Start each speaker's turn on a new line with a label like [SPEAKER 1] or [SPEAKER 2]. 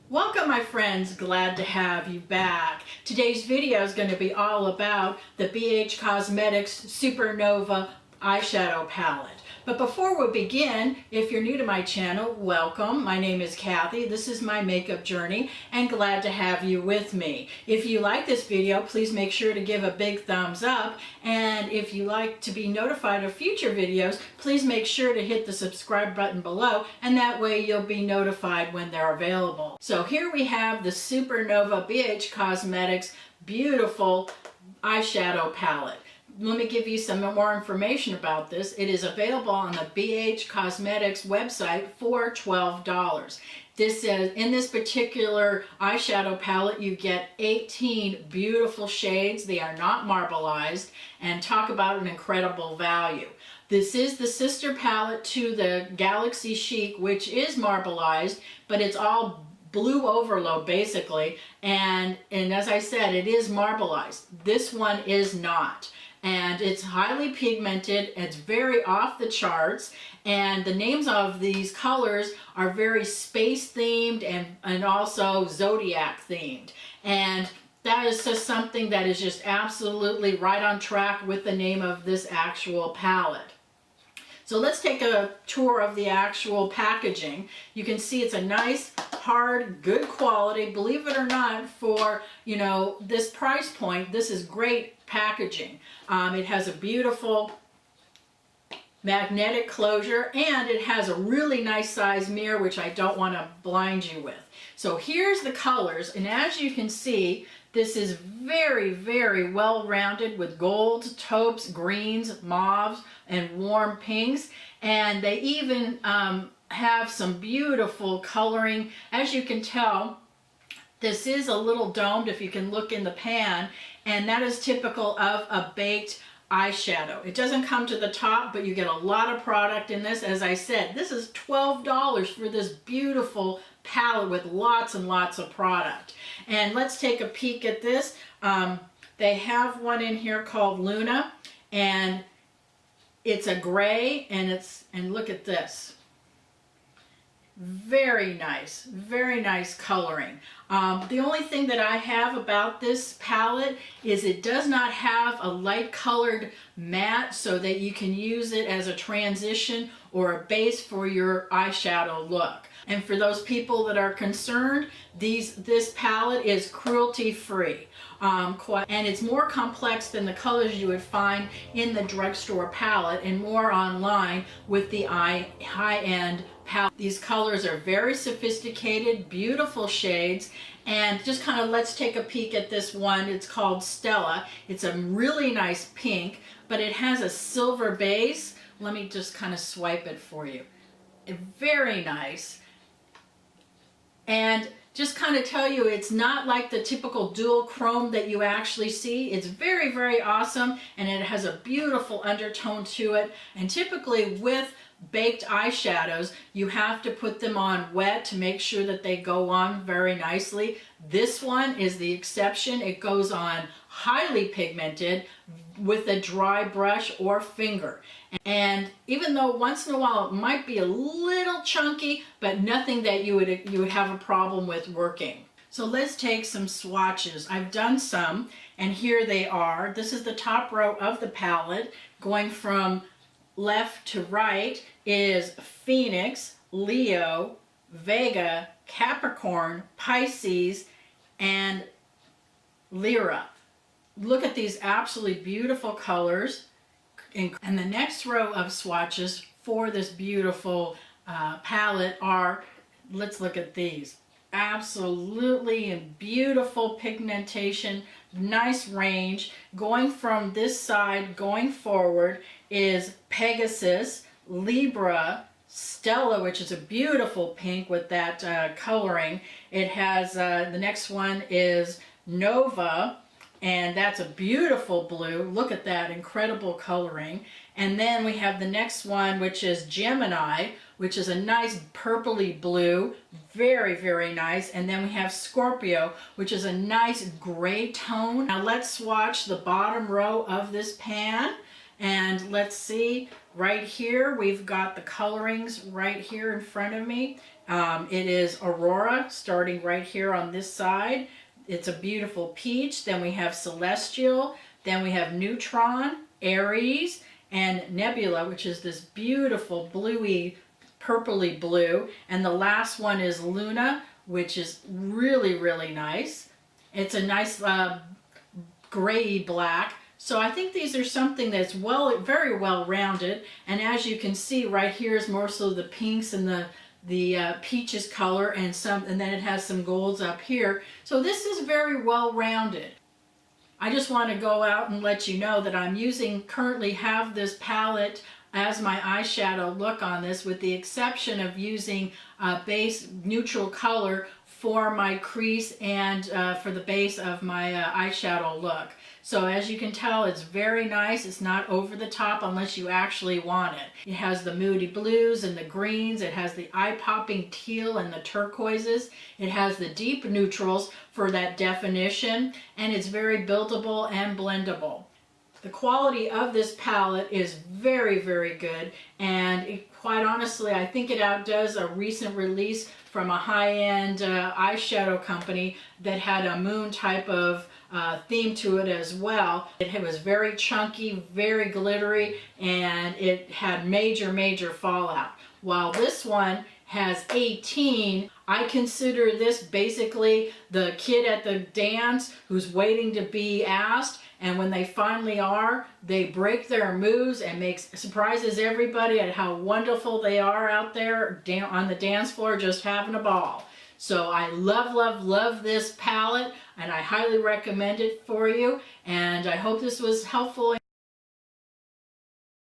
[SPEAKER 1] Welcome my friends, glad to have you back. Today's video is going to be all about the BH Cosmetics Supernova Eyeshadow Palette. But before we begin, if you're new to my channel, welcome. My name is Kathy. This is my makeup journey and glad to have you with me. If you like this video, please make sure to give a big thumbs up. And if you like to be notified of future videos, please make sure to hit the subscribe button below, and that way you'll be notified when they're available. So here we have the Supernova BH Cosmetics beautiful eyeshadow palette. Let me give you some more information about this. It is available on the BH Cosmetics website for $12. In this particular eyeshadow palette, you get 18 beautiful shades. They are not marbleized, and talk about an incredible value. This is the sister palette to the Galaxy Chic, which is marbleized, but it's all blue overload basically, and as I said, it is marbleized. This one is not. And it's highly pigmented, it's very off the charts, and the names of these colors are very space themed and also zodiac themed. And that is just something that is just absolutely right on track with the name of this actual palette. So let's take a tour of the actual packaging. You can see it's a nice, hard, good quality. Believe it or not, for this price point, this is great packaging. It has a beautiful magnetic closure, and it has a really nice size mirror, which I don't want to blind you with. So here's the colors, and as you can see, this is very, very well rounded with golds, taupes, greens, mauves, and warm pinks. And they even have some beautiful coloring. As you can tell, this is a little domed if you can look in the pan, and that is typical of a baked eyeshadow. It doesn't come to the top, but you get a lot of product in this. As I said, this is $12 for this beautiful palette with lots and lots of product. And let's take a peek at this. They have one in here called Luna, and it's a gray, and look at this. Very nice coloring. The only thing that I have about this palette is it does not have a light colored matte so that you can use it as a transition or a base for your eyeshadow look. And for those people that are concerned, this palette is cruelty free. And it's more complex than the colors you would find in the drugstore palette and more online with the high-end palette. These colors are very sophisticated, beautiful shades, and just kind of let's take a peek at this one. It's called Stella. It's a really nice pink, but it has a silver base. Let me just kind of swipe it for you. Very nice. And just kind of tell you, it's not like the typical dual chrome that you actually see. It's very, very awesome, and it has a beautiful undertone to it. And typically with baked eyeshadows, you have to put them on wet to make sure that they go on very nicely. This one is the exception. It goes on highly pigmented with a dry brush or finger. And even though once in a while it might be a little chunky, but nothing that you would have a problem with working. So let's take some swatches. I've done some, and here they are. This is the top row of the palette. Going from left to right is Phoenix, Leo, Vega, Capricorn, Pisces, and Lyra. Look at these absolutely beautiful colors. And the next row of swatches for this beautiful palette are, let's look at these. Absolutely beautiful pigmentation, nice range. Going from this side, going forward, is Pegasus, Libra, Stella, which is a beautiful pink with that coloring. It has, the next one is Nova, and that's a beautiful blue. Look at that incredible coloring. And then we have the next one, which is Gemini, which is a nice purpley blue. Very, very nice. And then we have Scorpio, which is a nice gray tone. Now let's swatch the bottom row of this pan. And let's see, right here, we've got the colorings right here in front of me. It is Aurora, starting right here on this side. It's a beautiful peach. Then we have Celestial. Then we have Neutron, Aries, and Nebula, which is this beautiful bluey, purpley blue. And the last one is Luna, which is really, really nice. It's a nice gray black. So I think these are something that's very well rounded. And as you can see, right here is more so the pinks and the peaches color, and then it has some golds up here. So this is very well rounded. I just want to go out and let you know that I'm currently have this palette as my eyeshadow look on this, with the exception of using a base neutral color for my crease and for the base of my eyeshadow look. So as you can tell, it's very nice. It's not over the top unless you actually want it. It has the moody blues and the greens. It has the eye-popping teal and the turquoises. It has the deep neutrals for that definition, and it's very buildable and blendable. The quality of this palette is very, very good, and quite honestly, I think it outdoes a recent release from a high-end eyeshadow company that had a moon type of theme to it as well. It was very chunky, very glittery, and it had major, major fallout. While this one has 18, I consider this basically the kid at the dance who's waiting to be asked, and when they finally are, they break their moves and surprises everybody at how wonderful they are out there on the dance floor just having a ball. So I love, love, love this palette, and I highly recommend it for you, and I hope this was helpful.